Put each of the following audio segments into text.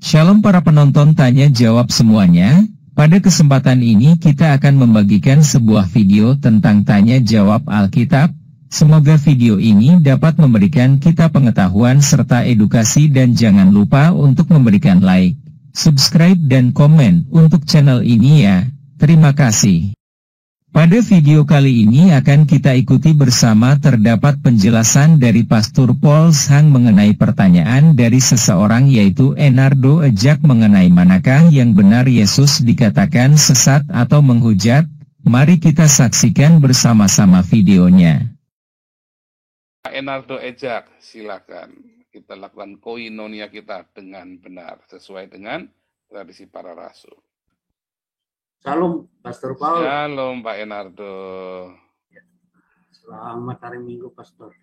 Shalom para penonton tanya jawab semuanya. Pada kesempatan ini kita akan membagikan sebuah video tentang tanya jawab Alkitab. Semoga video ini dapat memberikan kita pengetahuan serta edukasi dan jangan lupa untuk memberikan like, subscribe dan komen untuk channel ini ya. Terima kasih. Pada video kali ini akan kita ikuti bersama terdapat penjelasan dari Pastor Paul Sang mengenai pertanyaan dari seseorang yaitu Enardo Ejak mengenai manakah yang benar Yesus dikatakan sesat atau menghujat. Mari kita saksikan bersama-sama videonya. Enardo Ejak, silakan kita lakukan koinonia kita dengan benar sesuai dengan tradisi para rasul. Salam, Pastor Paul. Shalom, Pak Enardo. Selamat hari Minggu, Pastor.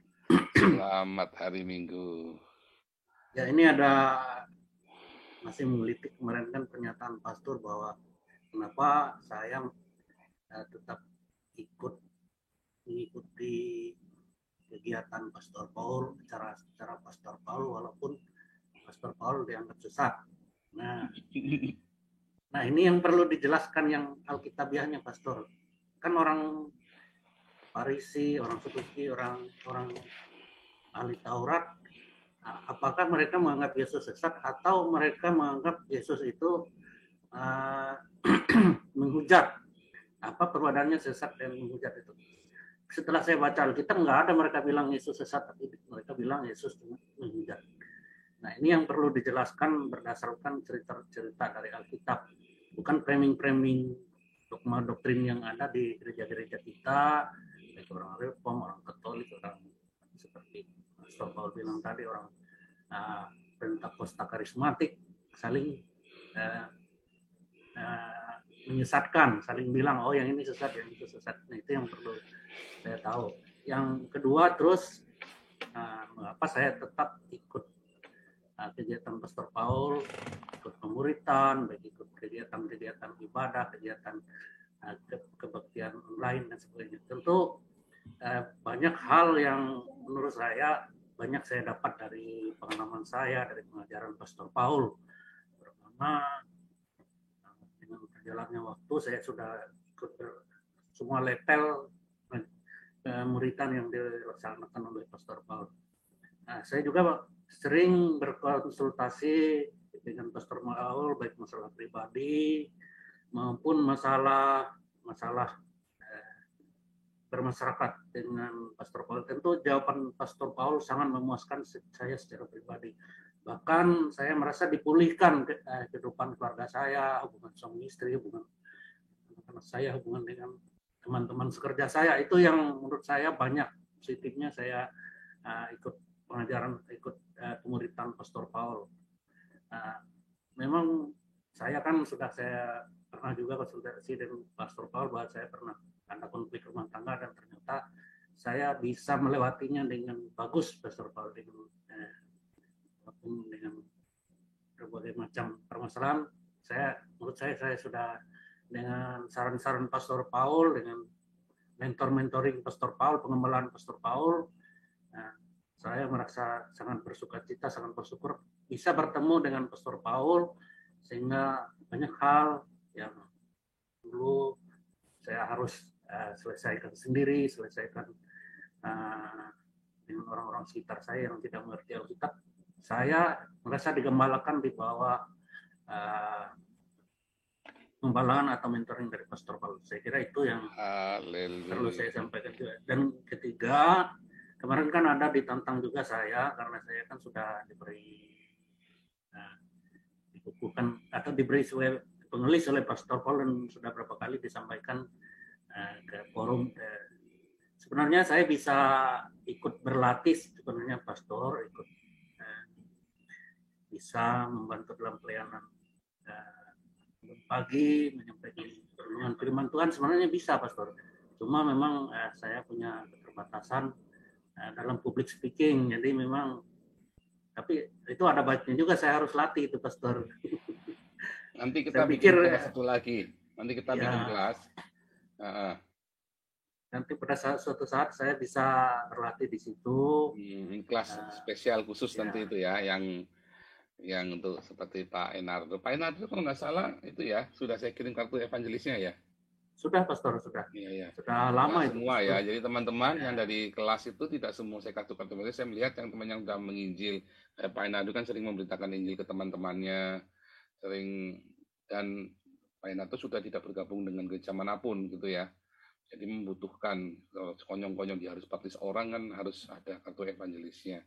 Selamat hari Minggu. Ya, ini ada masih menggelitik kemarin kan pernyataan Pastor bahwa kenapa saya tetap mengikuti kegiatan Pastor Paul, cara Pastor Paul walaupun Pastor Paul dianggap sesat. Nah, ini yang perlu dijelaskan yang Alkitabiahnya, Pastor. Kan orang Farisi, orang Saduki, orang ahli Taurat, apakah mereka menganggap Yesus sesat atau mereka menganggap Yesus itu menghujat? Apa perbedaannya sesat dan menghujat itu? Setelah saya baca Alkitab, nggak ada mereka bilang Yesus sesat, tapi mereka bilang Yesus menghujat. Nah, ini yang perlu dijelaskan berdasarkan cerita-cerita dari Alkitab. Bukan framing-framing dogma doktrin yang ada di gereja-gereja kita, baik orang Reform, orang Katolik, orang seperti Pastor Paul bilang tadi, orang Pentakosta karismatik, saling menyesatkan, saling bilang, oh yang ini sesat, yang itu sesat. Nah, itu yang perlu saya tahu. Yang kedua, terus mengapa saya tetap ikut kegiatan Pastor Paul, ikut pemuritan, baik ikut kegiatan ibadah, kegiatan kebaktian online dan sebagainya. Tentu banyak hal yang menurut saya banyak saya dapat dari pengalaman saya, dari pengajaran Pastor Paul. Pertama, dengan berjalannya waktu saya sudah ikut semua level pemuritan yang dilaksanakan oleh Pastor Paul. Nah, saya juga sering berkonsultasi dengan Pastor Paul, baik masalah pribadi maupun masalah bermasyarakat dengan Pastor Paul. Tentu jawaban Pastor Paul sangat memuaskan saya secara pribadi. Bahkan saya merasa dipulihkan kehidupan keluarga saya, hubungan suami istri, hubungan anak saya, hubungan dengan teman-teman sekerja saya. Itu yang menurut saya banyak positifnya saya ikut pengajaran, ikut pemuritan Pastor Paul. Memang saya kan saya pernah juga konsultasi dengan Pastor Paul bahwa saya pernah ada konflik rumah tangga dan ternyata saya bisa melewatinya dengan bagus, Pastor Paul, dengan berbagai macam permasalahan. Menurut saya sudah dengan saran-saran Pastor Paul, dengan mentoring Pastor Paul, pengembalaan Pastor Paul, saya merasa sangat bersukacita, sangat bersyukur bisa bertemu dengan Pastor Paul, sehingga banyak hal yang dulu saya harus selesaikan sendiri, dengan orang-orang sekitar saya yang tidak mengerti Alkitab. Saya merasa digembalakan di bawah pembalaan atau mentoring dari Pastor Paul. Saya kira itu yang perlu saya sampaikan juga. Dan ketiga, kemarin kan ada ditantang juga saya, karena saya kan sudah dikukuhkan atau diberi penulis oleh Pastor Paul dan sudah berapa kali disampaikan ke forum. Sebenarnya saya bisa ikut berlatih sebenarnya Pastor, bisa membantu dalam pelayanan pagi, menyampaikan perlindungan firman Tuhan, sebenarnya bisa Pastor. Cuma memang saya punya keterbatasan dalam public speaking, jadi memang, tapi itu ada baiknya juga saya harus latih itu, Pastor. Nanti kita bikin kelas satu lagi. Nanti kita bikin kelas. Nanti pada suatu saat saya bisa berlatih di situ. Kelas spesial khusus nanti itu ya, yang yang untuk seperti Pak Enardo. Pak Enardo kalau nggak salah itu ya sudah saya kirim kartu evangelisnya ya. Sudah, Pastor, sudah. Iya, ya. Sudah lama Nggak itu. semua Pastor. ya. Jadi teman-teman yang dari kelas itu tidak semua saya kartu evangelis. Saya melihat yang teman yang sudah menginjil. Pak Enardo kan sering memberitakan Injil ke teman-temannya, sering, dan Pak Enardo sudah tidak bergabung dengan gereja manapun gitu ya. Jadi membutuhkan konyong-konyong dia harus baptis orang kan harus ada kartu evangelisnya.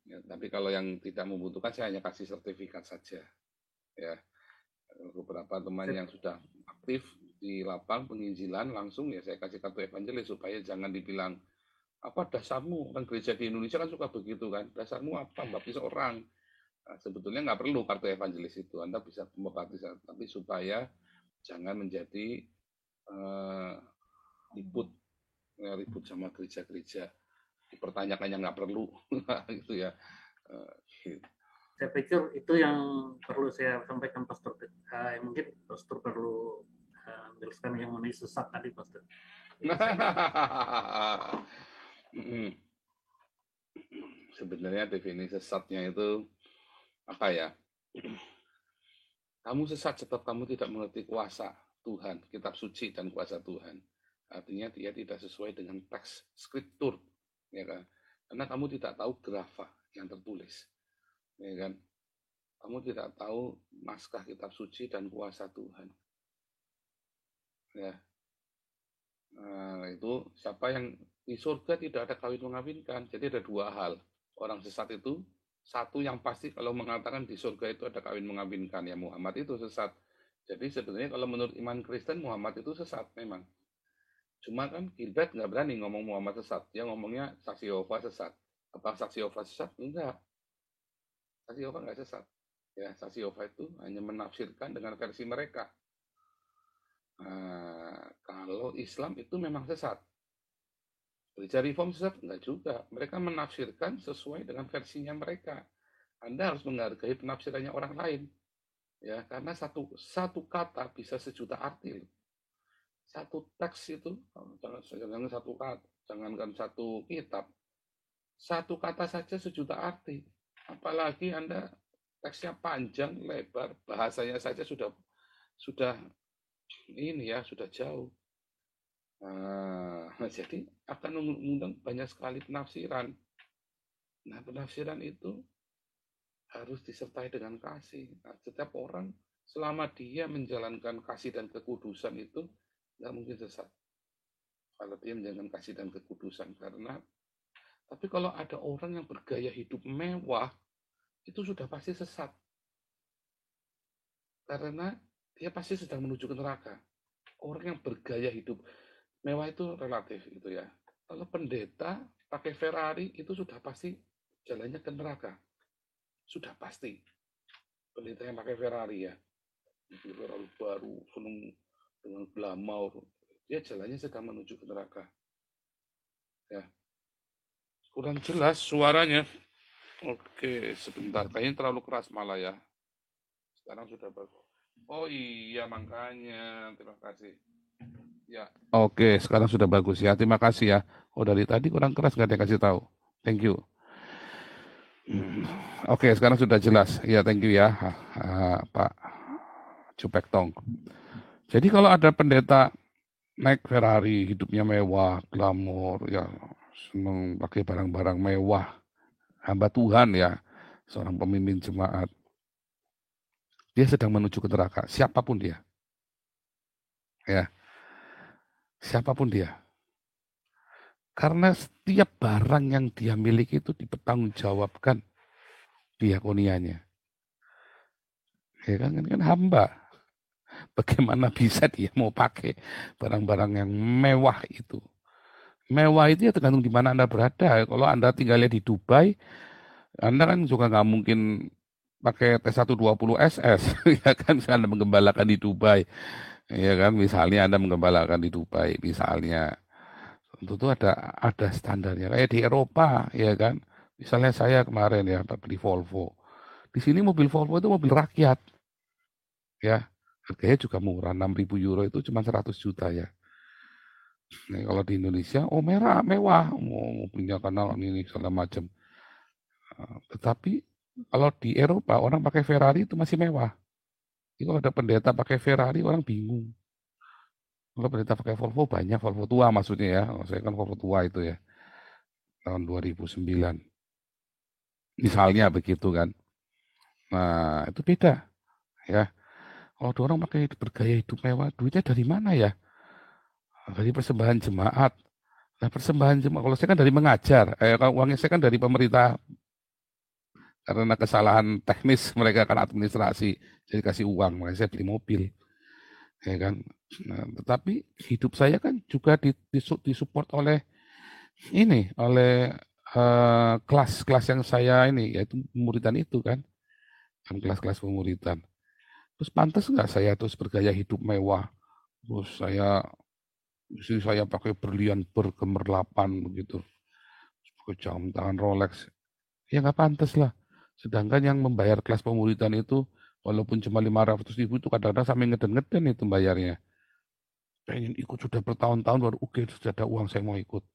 Ya, tapi kalau yang tidak membutuhkan saya hanya kasih sertifikat saja. Ya, beberapa teman yang sudah aktif di lapang penginjilan langsung ya saya kasih kartu evangelis supaya jangan dibilang apa dasarmu, kan gereja di Indonesia kan suka begitu kan, dasarmu apa baptis orang. Nah, sebetulnya nggak perlu kartu evangelis itu, Anda bisa membaptis, tapi supaya jangan menjadi ribut sama gereja-gereja, dipertanyakan yang nggak perlu gitu ya. Gitu. Saya pikir itu yang perlu saya sampaikan, Pastor. Mungkin Pastor perlu menjelaskan yang mengenai sesat tadi, Pastor. Sebenarnya definisi sesatnya itu apa ya? Kamu sesat sebab kamu tidak mengerti kuasa Tuhan, kitab suci dan kuasa Tuhan. Artinya dia tidak sesuai dengan teks skriptur, ya kan? Karena kamu tidak tahu grafa yang tertulis, ya kan? Kamu tidak tahu naskah kitab suci dan kuasa Tuhan. Ya. Nah, itu siapa yang di surga tidak ada kawin mengawinkan. Jadi ada dua hal. Orang sesat itu, satu yang pasti kalau mengatakan di surga itu ada kawin mengawinkan, ya Muhammad itu sesat. Jadi sebenarnya kalau menurut iman Kristen, Muhammad itu sesat memang. Cuma kan Gilbert nggak berani ngomong Muhammad sesat. Dia ngomongnya saksi Yehova sesat. Apa saksi Yehova sesat? Enggak. Saksi Yehova nggak sesat. Ya, saksi Yehova itu hanya menafsirkan dengan versi mereka. Nah, kalau Islam itu memang sesat. Gereja Reform sesat? Enggak juga. Mereka menafsirkan sesuai dengan versinya mereka. Anda harus menghargai penafsirannya orang lain. Ya, karena satu kata bisa sejuta arti. Satu teks itu, jangan satu kata, jangankan satu kitab. Satu kata saja sejuta arti. Apalagi Anda teksnya panjang, lebar, bahasanya saja sudah ini ya, sudah jauh. Nah, jadi akan mengundang banyak sekali penafsiran. Nah, penafsiran itu harus disertai dengan kasih. Nah, setiap orang selama dia menjalankan kasih dan kekudusan itu nggak mungkin sesat. Kalau dia menjalankan kasih dan kekudusan, tapi kalau ada orang yang bergaya hidup mewah, itu sudah pasti sesat. Karena dia pasti sedang menuju ke neraka. Orang yang bergaya hidup mewah itu relatif gitu ya. Kalau pendeta pakai Ferrari itu sudah pasti jalannya ke neraka. Sudah pasti. Pendeta yang pakai Ferrari ya. Ferrari baru, senang dengan glamour. Dia jalannya sedang menuju ke neraka. Ya. Kurang jelas suaranya. Oke, sebentar. Kayaknya terlalu keras malah ya. Sekarang sudah bagus. Oh iya, makanya. Terima kasih. Ya. Oke, sekarang sudah bagus ya. Terima kasih ya. Oh, dari tadi kurang keras nggak ada yang kasih tahu. Thank you. Oke, sekarang sudah jelas. Ya, thank you ya, Pak Cupektong. Jadi kalau ada pendeta naik Ferrari, hidupnya mewah, glamor, ya senang pakai barang-barang mewah, hamba Tuhan ya, seorang pemimpin jemaat, dia sedang menuju ke neraka, siapapun dia. Ya. Siapapun dia. Karena setiap barang yang dia miliki itu dipertanggungjawabkan diakonianya. Ya kan hamba. Bagaimana bisa dia mau pakai barang-barang yang mewah itu? Mewah itu ya tergantung di mana Anda berada. Kalau Anda tinggalnya di Dubai, Anda kan juga nggak mungkin pakai T120 SS, ya kan? Misalnya Anda menggembalakan di Dubai, ya kan? Misalnya Anda menggembalakan di Dubai, misalnya, tentu ada standarnya. Kayak di Eropa, ya kan? Misalnya saya kemarin ya beli Volvo. Di sini mobil Volvo itu mobil rakyat, ya. Harganya juga murah, 6.000 euro itu cuma 100 juta ya. Nah, kalau di Indonesia, mewah, mobilnya karena ini segala macam. Tetapi Kalau di Eropa orang pakai Ferrari itu masih mewah. Jadi kalau ada pendeta pakai Ferrari orang bingung. Kalau pendeta pakai Volvo banyak, Volvo tua maksudnya ya. Oh, saya kan Volvo tua itu ya, tahun 2009. Misalnya begitu kan. Nah, itu beda ya. Kalau ada orang pakai bergaya hidup mewah, duitnya dari mana ya? Dari persembahan jemaat. Nah, persembahan jemaat, kalau saya kan dari mengajar. Kalau uangnya saya kan dari pemerintah. Karena kesalahan teknis mereka kan administrasi. Jadi kasih uang, makanya saya beli mobil. Ya kan. Nah, tetapi hidup saya kan juga disupport oleh oleh kelas-kelas yang saya ini, yaitu pemuritan itu kan kelas-kelas pemuritan. Terus pantas nggak saya terus bergaya hidup mewah, terus istri saya pakai berlian bergemerlapan begitu, pakai jam tangan Rolex, ya nggak pantas lah. Sedangkan yang membayar kelas pemuritan itu walaupun cuma 500.000 itu kadang-kadang sampai ngeden-ngeden itu bayarnya. Pengen ikut sudah bertahun-tahun baru oke, sudah ada uang saya mau ikut.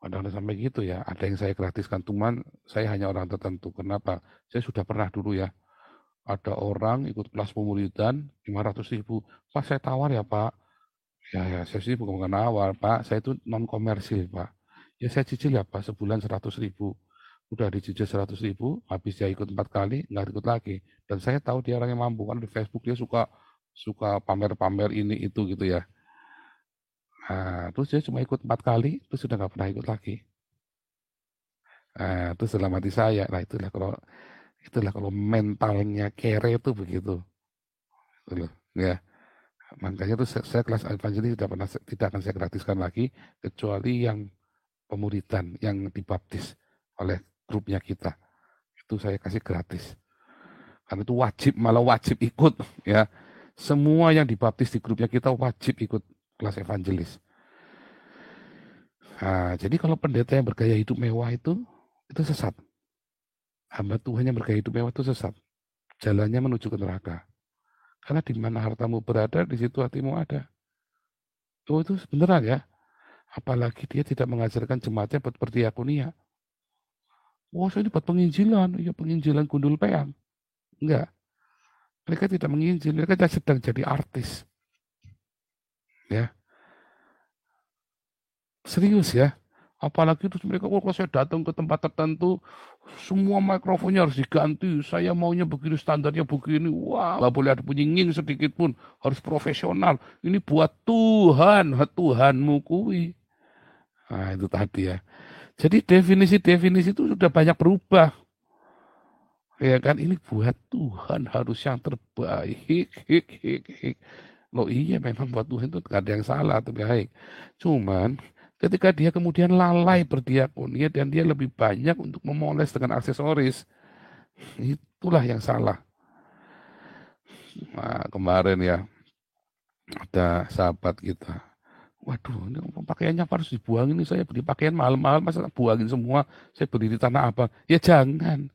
Kadang-kadang sampai gitu ya, ada yang saya gratiskan, cuman saya hanya orang tertentu. Kenapa? Saya sudah pernah dulu ya, ada orang ikut kelas pemuritan 500.000. Pak saya tawar ya Pak. Ya saya sih bukan nawar Pak, saya itu non komersil Pak. Ya saya cicil ya Pak, sebulan 100.000. Udah dicicil 100.000, habis dia ikut 4 kali, nggak ikut lagi. Dan saya tahu dia orang yang mampu, kan di Facebook dia suka pamer-pamer ini itu gitu ya. Nah, terus dia cuma ikut 4 kali, terus sudah nggak pernah ikut lagi. Nah, itu dalam hati saya. Nah, itulah kalau mentalnya kere itu begitu. Gitu loh. Ya, makanya tuh saya kelas evangelis tidak akan saya gratiskan lagi kecuali yang pemuritan yang dibaptis oleh grupnya kita. Itu saya kasih gratis. Karena itu wajib, malah wajib ikut ya. Semua yang dibaptis di grupnya kita wajib ikut kelas evangelis. Nah, jadi kalau pendeta yang bergaya hidup mewah itu sesat. Hamba Tuhan yang bergaya hidup mewah itu sesat. Jalannya menuju ke neraka. Karena di mana hartamu berada, di situ hatimu ada. Oh, itu beneran ya. Apalagi dia tidak mengajarkan jemaatnya buat berdiakonia. Wah, saya ini buat penginjilan. Ya, penginjilan gundul peang. Enggak. Mereka tidak menginjil. Mereka sedang jadi artis. Ya. Serius ya. Apalagi terus mereka, kalau saya datang ke tempat tertentu, semua mikrofonnya harus diganti. Saya maunya begini, standarnya begini. Wah, nggak boleh ada bunyi nging sedikit pun. Harus profesional. Ini buat Tuhan, Tuhanmu kui. Nah, itu tadi ya. Jadi definisi-definisi itu sudah banyak berubah. Ya kan, ini buat Tuhan harus yang terbaik. Loh iya, memang buat Tuhan itu gak ada yang salah atau baik. Cuman ketika dia kemudian lalai berdiakonia dan dia lebih banyak untuk memoles dengan aksesoris, itulah yang salah. Nah, kemarin ya ada sahabat kita, waduh ini pakaiannya harus dibuang, ini saya beli pakaian mahal-mahal masa buangin semua, saya beli di Tanah Abang. Ya jangan.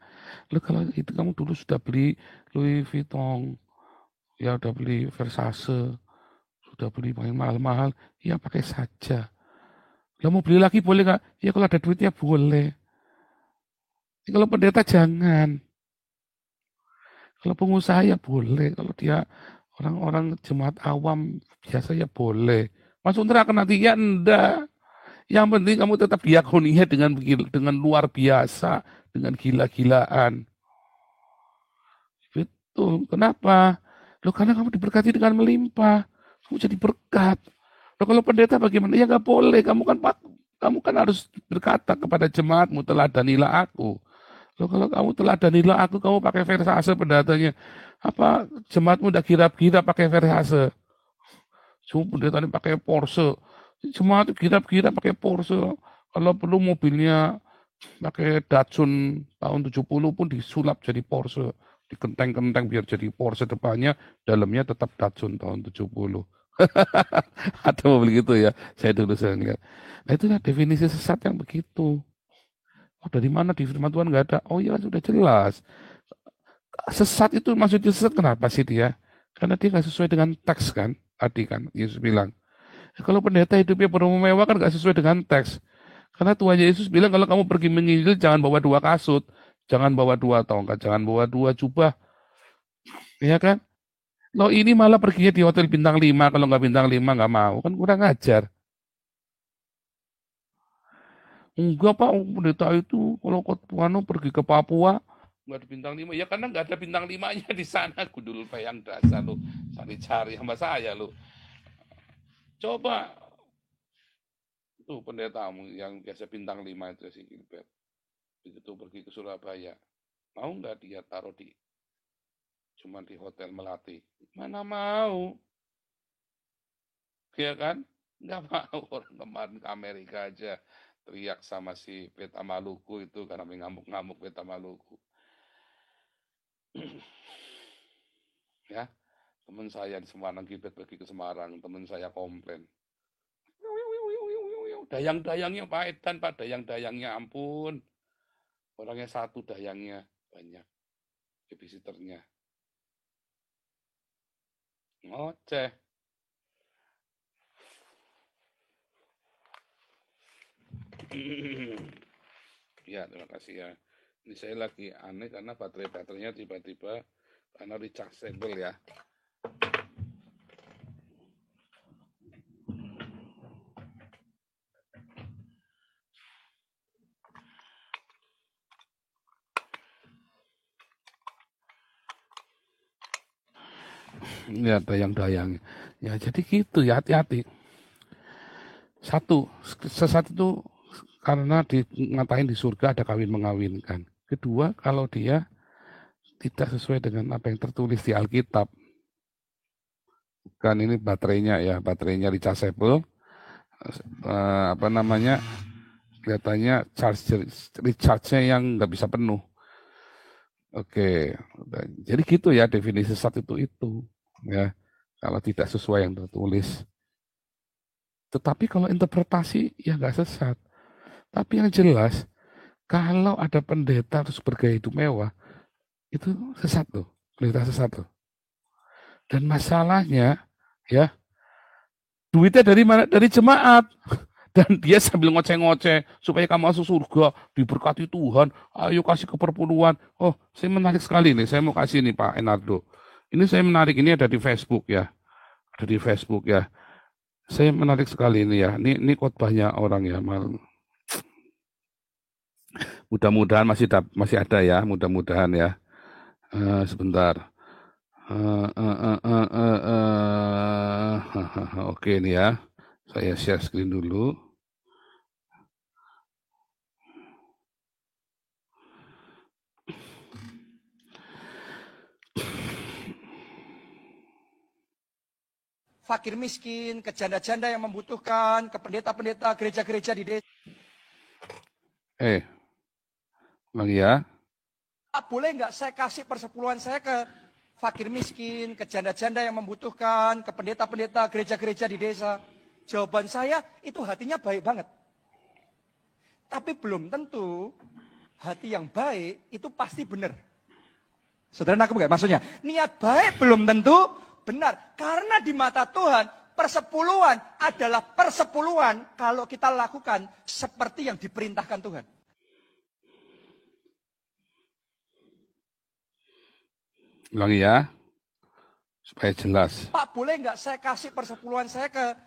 Loh, kalau itu kamu dulu sudah beli Louis Vuitton, ya udah beli Versace, sudah beli pakai mahal-mahal, ya pakai saja. Lah mau beli lagi boleh nggak? Ya kalau ada duitnya boleh. Ya, kalau pendeta jangan. Kalau pengusaha ya boleh. Kalau dia orang-orang jemaat awam biasa ya boleh. Masuk neraka nanti ya enggak. Yang penting kamu tetap diakonia dengan luar biasa, dengan gila-gilaan. Betul. Kenapa? Loh karena kamu diberkati dengan melimpah. Kamu jadi berkat. Loh kalau pendeta bagaimana? Ya nggak boleh. Kamu kan harus berkata kepada jemaatmu, teladanilah aku. Loh kalau kamu teladanilah aku, kamu pakai Versace pendetanya. Apa jemaatmu udah kirap-kirap pakai Versace? Cuma pendeta ini pakai Porsche. Jemaat kirap-kirap pakai Porsche. Kalau perlu mobilnya pakai Datsun tahun 70 pun disulap jadi Porsche. Dikenteng-kenteng biar jadi Porsche depannya, dalamnya tetap Datsun tahun 70. Atau begitu ya, saya dulu saya lihat. Nah itulah definisi sesat yang begitu. Oh dari mana di firman Tuhan nggak ada? Oh iya sudah jelas. Sesat itu maksudnya sesat kenapa sih dia? Karena dia nggak sesuai dengan teks kan. Tadi kan Yesus bilang. Kalau pendeta hidupnya bermewah kan nggak sesuai dengan teks. Karena Tuhan Yesus bilang kalau kamu pergi menginjil jangan bawa 2 kasut. Jangan bawa 2 tongkat, jangan bawa 2 jubah. Ya kan? Loh ini malah perginya di hotel bintang 5, kalau nggak bintang 5 nggak mau, kan kurang ajar. Enggak Pak, pendeta itu kalau pergi ke Papua, nggak ada bintang 5, ya karena nggak ada bintang 5-nya di sana, gundul bayang dasar lo, cari-cari sama saya lo. Coba, tuh pendetamu yang biasa bintang 5 itu si Gilbert, begitu pergi ke Surabaya, mau nggak dia taruh cuma di hotel Melati? Mana mau, ya kan? Nggak mau, orang kemarin ke Amerika aja, teriak sama si Peta Maluku itu karena mengamuk-ngamuk Peta Maluku. Ya, teman saya di Semarang Gilbert pergi ke Semarang, teman saya komplain. Dayang-dayangnya Pak Edan, Pak, dayang-dayangnya ampun. Orangnya satu, dayangnya banyak. Babysitternya. Ngoceh. Ya, terima kasih ya. Ini saya lagi aneh karena baterainya tiba-tiba karena rechargeable ya. Ya, dayang-dayang. Ya, jadi gitu ya, hati-hati. Satu, sesat itu karena ngatain di surga ada kawin mengawinkan. Kedua, kalau dia tidak sesuai dengan apa yang tertulis di Alkitab. Kan ini baterainya ya, baterainya rechargeable. Apa namanya? Kelihatannya recharge-nya yang nggak bisa penuh. Oke, jadi gitu ya definisi sesat itu ya. Kalau tidak sesuai yang tertulis. Tetapi kalau interpretasi ya nggak sesat. Tapi yang jelas kalau ada pendeta terus bergaya hidup mewah itu sesat tuh, pendeta sesat tuh. Dan masalahnya ya duitnya dari mana? Dari jemaat. Dan dia sambil ngoceh-ngoceh supaya kamu masuk surga, diberkati Tuhan, ayo kasih keperpuluhan. Oh, saya menarik sekali nih, saya mau kasih nih Pak Enardo. Ini saya menarik, ini ada di Facebook ya. Ada di Facebook ya. Saya menarik sekali ini ya. Ini khotbahnya orang ya. Mudah-mudahan masih ada ya, mudah-mudahan ya. Sebentar. Oke ini ya. Saya share screen dulu. Fakir miskin, ke janda-janda yang membutuhkan, ke pendeta-pendeta gereja-gereja di desa. Lagi ya. Boleh nggak saya kasih persepuluhan saya ke fakir miskin, ke janda-janda yang membutuhkan, ke pendeta-pendeta gereja-gereja di desa? Jawaban saya itu hatinya baik banget. Tapi belum tentu hati yang baik itu pasti benar. Saudara nangkep nggak maksudnya? Niat baik belum tentu benar. Karena di mata Tuhan persepuluhan adalah persepuluhan kalau kita lakukan seperti yang diperintahkan Tuhan. Ulangi ya, supaya jelas. Pak, boleh nggak saya kasih persepuluhan saya ke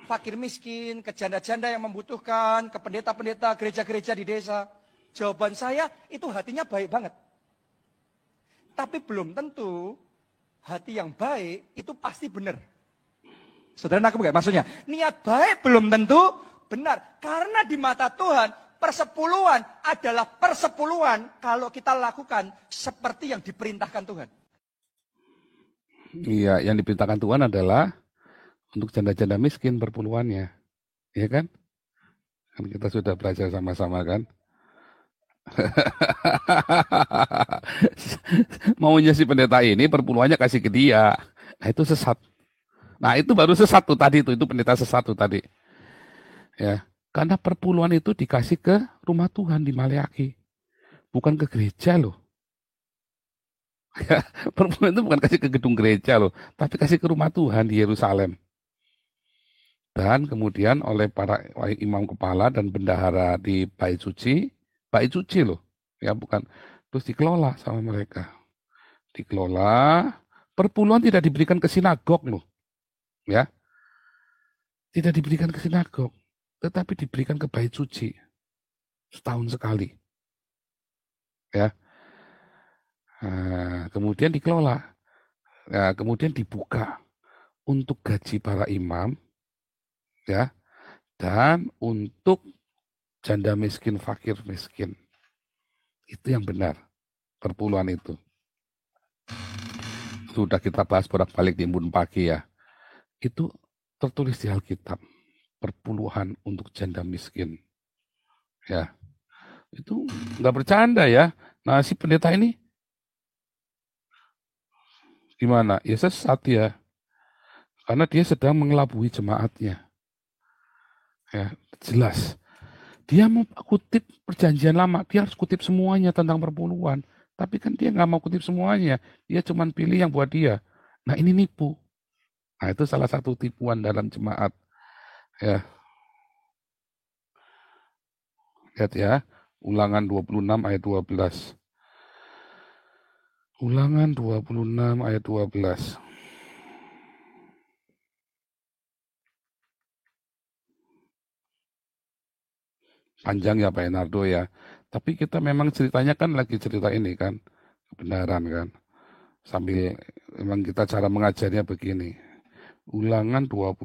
fakir miskin, ke janda-janda yang membutuhkan, ke pendeta-pendeta gereja-gereja di desa? Jawaban saya itu hatinya baik banget. Tapi belum tentu hati yang baik itu pasti benar. Saudara nangkep nggak maksudnya? Niat baik belum tentu benar. Karena di mata Tuhan persepuluhan adalah persepuluhan kalau kita lakukan seperti yang diperintahkan Tuhan. Iya, yang diperintahkan Tuhan adalah untuk janda-janda miskin perpuluhannya. Iya kan? Kan kita sudah belajar sama-sama kan? Maunya si pendeta ini perpuluhannya kasih ke dia. Nah itu sesat. Nah itu baru sesat tuh tadi itu pendeta sesat tuh tadi. Ya, karena perpuluhan itu dikasih ke rumah Tuhan di Maleaki. Bukan ke gereja loh. Ya, perpuluhan itu bukan kasih ke gedung gereja loh, tapi kasih ke rumah Tuhan di Yerusalem. Dan kemudian oleh para imam kepala dan bendahara di Bait Suci loh, ya bukan terus dikelola sama mereka. Dikelola, perpuluhan tidak diberikan ke sinagog loh, ya. Tidak diberikan ke sinagog, tetapi diberikan ke bait suci setahun sekali, ya. Nah, kemudian dikelola, nah, kemudian dibuka untuk gaji para imam, ya, dan untuk janda miskin, fakir miskin. Itu yang benar, perpuluhan itu. Sudah kita bahas bolak-balik di Embun Pagi ya. Itu tertulis di Alkitab, perpuluhan untuk janda miskin. Ya, itu nggak bercanda ya. Nah, si pendeta ini gimana? Ya sesat ya. Karena dia sedang mengelabui jemaatnya. Ya, jelas. Dia mau kutip perjanjian lama, dia harus kutip semuanya tentang perpuluhan. Tapi kan dia nggak mau kutip semuanya, dia cuma pilih yang buat dia. Nah ini nipu. Nah itu salah satu tipuan dalam jemaat. Ya, lihat ya, Ulangan 26 ayat 12. Ulangan 26 ayat 12. Panjang ya Pak Enardo ya. Tapi kita memang ceritanya kan lagi cerita ini kan, kebenaran kan. Sambil memang kita cara mengajarnya begini. Ulangan 26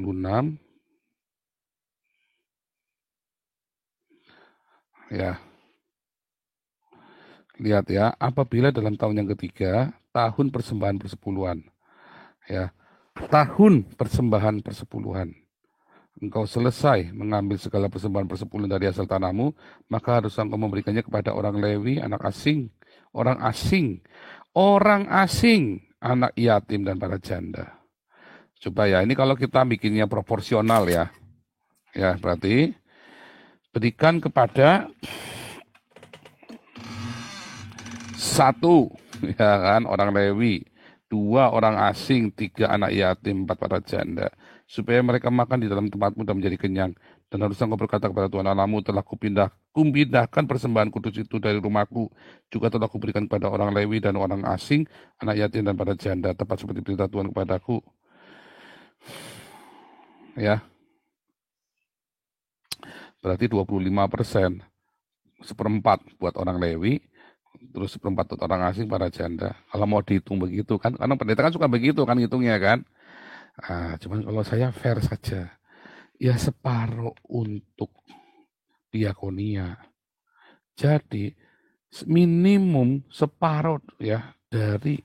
ya. Lihat ya, apabila dalam tahun yang ketiga, tahun persembahan persepuluhan. Ya, tahun persembahan persepuluhan. Engkau selesai mengambil segala persembahan persepuluhan dari hasil tanahmu, maka harus engkau memberikannya kepada orang Lewi, anak asing, orang asing, anak yatim dan para janda. Coba ya, ini kalau kita bikinnya proporsional ya. Ya, berarti berikan kepada satu, ya kan, orang Lewi, 2 orang asing, 3 anak yatim, 4 para janda, supaya mereka makan di dalam tempatmu dan menjadi kenyang. Dan harus engkau berkata kepada Tuhan Allahmu, telah kupindahkan persembahan kudus itu dari rumahku, juga telah kuberikan kepada orang Lewi dan orang asing, anak yatim dan para janda, tepat seperti perintah Tuhan kepadaku. Ya, berarti 25%, seperempat buat orang Lewi, terus seperempat buat orang asing, para janda. Kalau mau dihitung begitu kan, karena pendeta kan suka begitu kan hitungnya kan. Cuman kalau saya fair saja, ya separuh untuk diakonia. Jadi minimum separuh ya dari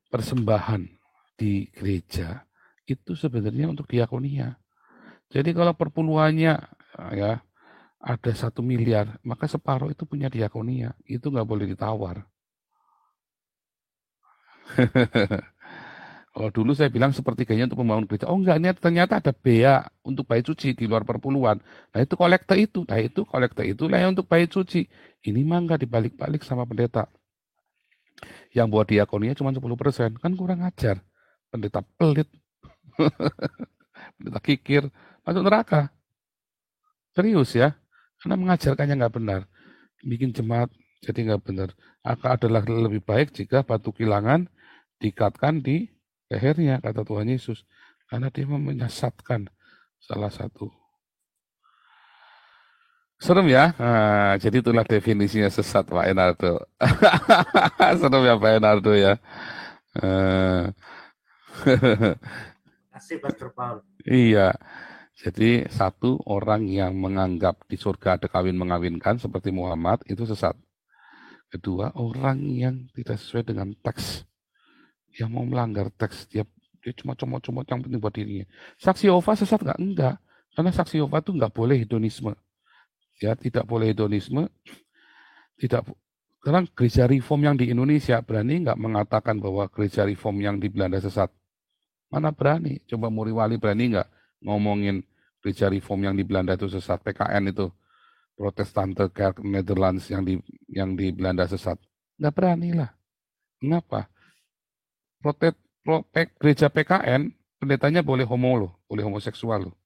persembahan di gereja itu sebenarnya untuk diakonia. Jadi kalau perpuluhannya ya ada 1 miliar, maka separuh itu punya diakonia. Itu nggak boleh ditawar. Kalau dulu saya bilang sepertiganya untuk membangun gereja. Oh enggak, ini ternyata ada bea untuk bait suci di luar perpuluhan. Nah itu kolekte itu. Nah itu kolekte itulah yang untuk bait suci. Ini mah enggak dibalik-balik sama pendeta. Yang buat diakonia cuma 10%. Kan kurang ajar. Pendeta pelit. Pendeta kikir. Masuk neraka. Serius ya. Karena mengajarkannya nggak benar. Bikin jemaat jadi nggak benar. Akan adalah lebih baik jika batu kilangan diikatkan di lehernya, kata Tuhan Yesus. Karena dia menyesatkan salah satu. Serem ya? Nah, jadi itulah definisinya sesat Pak Enardo. Serem ya Pak Enardo ya. Kasih Pastor Paul. Iya. Jadi satu orang yang menganggap di surga ada kawin mengawinkan seperti Muhammad itu sesat. Kedua, orang yang tidak sesuai dengan teks, yang mau melanggar teks, dia cuma comot-comot yang penting buat dirinya. Saksi Yehova sesat nggak? Enggak. Karena saksi Yehova itu nggak boleh hedonisme. Ya, tidak boleh hedonisme. Tidak. Sekarang gereja reform yang di Indonesia berani nggak mengatakan bahwa gereja reform yang di Belanda sesat? Mana berani? Coba Muriwali berani nggak ngomongin gereja reform yang di Belanda itu sesat? PKN itu, Protestante Kerk Netherlands yang di Belanda sesat. Nggak berani lah. Kenapa? Gereja PKN, pendetanya boleh homo loh, boleh homoseksual loh.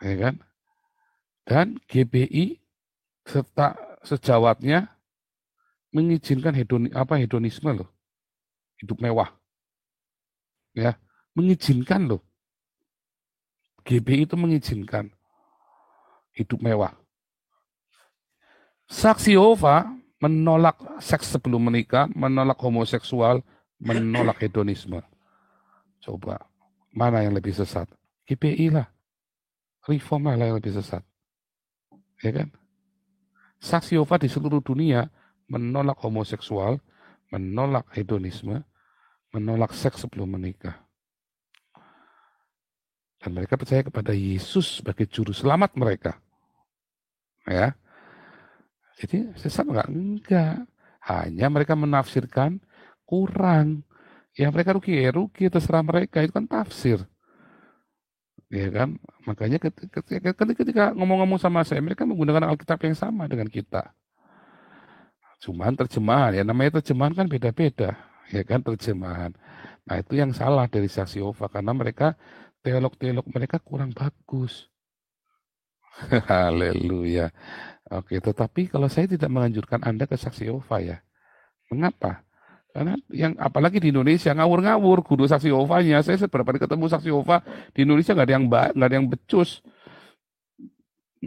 Ya kan? Dan GBI serta sejawatnya mengizinkan hedonisme loh. Hidup mewah. Ya, mengizinkan loh. GBI itu mengizinkan hidup mewah. Saksi Yehova menolak seks sebelum menikah, menolak homoseksual, menolak hedonisme. Coba, mana yang lebih sesat? GBI lah. Reform lah yang lebih sesat. Ya kan? Saksi Yehova di seluruh dunia menolak homoseksual, menolak hedonisme, menolak seks sebelum menikah. Dan mereka percaya kepada Yesus sebagai juru selamat mereka. Ya. Jadi sesat enggak? Enggak. Hanya mereka menafsirkan kurang. Ya mereka rugi terserah mereka. Itu kan tafsir. Ya kan? Makanya ketika ngomong-ngomong sama saya, mereka menggunakan Alkitab yang sama dengan kita. Cuman terjemahan, ya namanya terjemahan kan beda-beda. Ya kan terjemahan. Nah itu yang salah dari Saksi Yehova. Karena mereka, teolog-teolog mereka kurang bagus. Haleluya. Oke, tetapi kalau saya tidak menganjurkan Anda ke Saksi Yehova ya. Mengapa? Karena yang apalagi di Indonesia ngawur-ngawur guru Saksi Yehovanya. Saya beberapa kali ketemu Saksi Yehova di Indonesia nggak ada yang becus.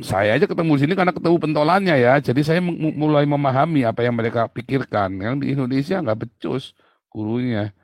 Saya aja ketemu sini karena ketemu pentolannya ya. Jadi saya mulai memahami apa yang mereka pikirkan. Yang di Indonesia nggak becus gurunya.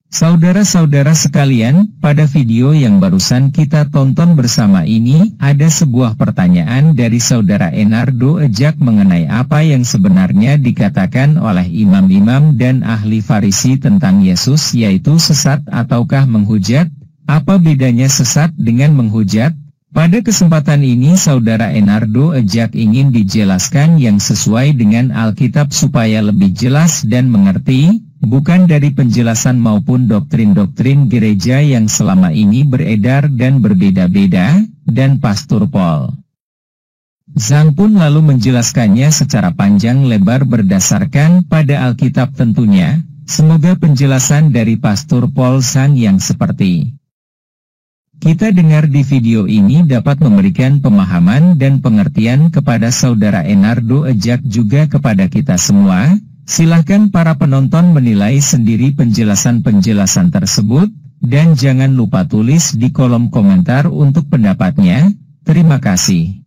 Saudara-saudara sekalian, pada video yang barusan kita tonton bersama ini, ada sebuah pertanyaan dari saudara Enardo Ejak mengenai apa yang sebenarnya dikatakan oleh imam-imam dan ahli Farisi tentang Yesus, yaitu sesat ataukah menghujat. Apa bedanya sesat dengan menghujat? Pada kesempatan ini saudara Enardo Ejak ingin dijelaskan yang sesuai dengan Alkitab supaya lebih jelas dan mengerti, bukan dari penjelasan maupun doktrin-doktrin gereja yang selama ini beredar dan berbeda-beda, dan Pastor Paul Zhang pun lalu menjelaskannya secara panjang lebar berdasarkan pada Alkitab tentunya. Semoga penjelasan dari Pastor Paul Zhang yang seperti kita dengar di video ini dapat memberikan pemahaman dan pengertian kepada saudara Enardo Ejak juga kepada kita semua. Silahkan para penonton menilai sendiri penjelasan-penjelasan tersebut, dan jangan lupa tulis di kolom komentar untuk pendapatnya. Terima kasih.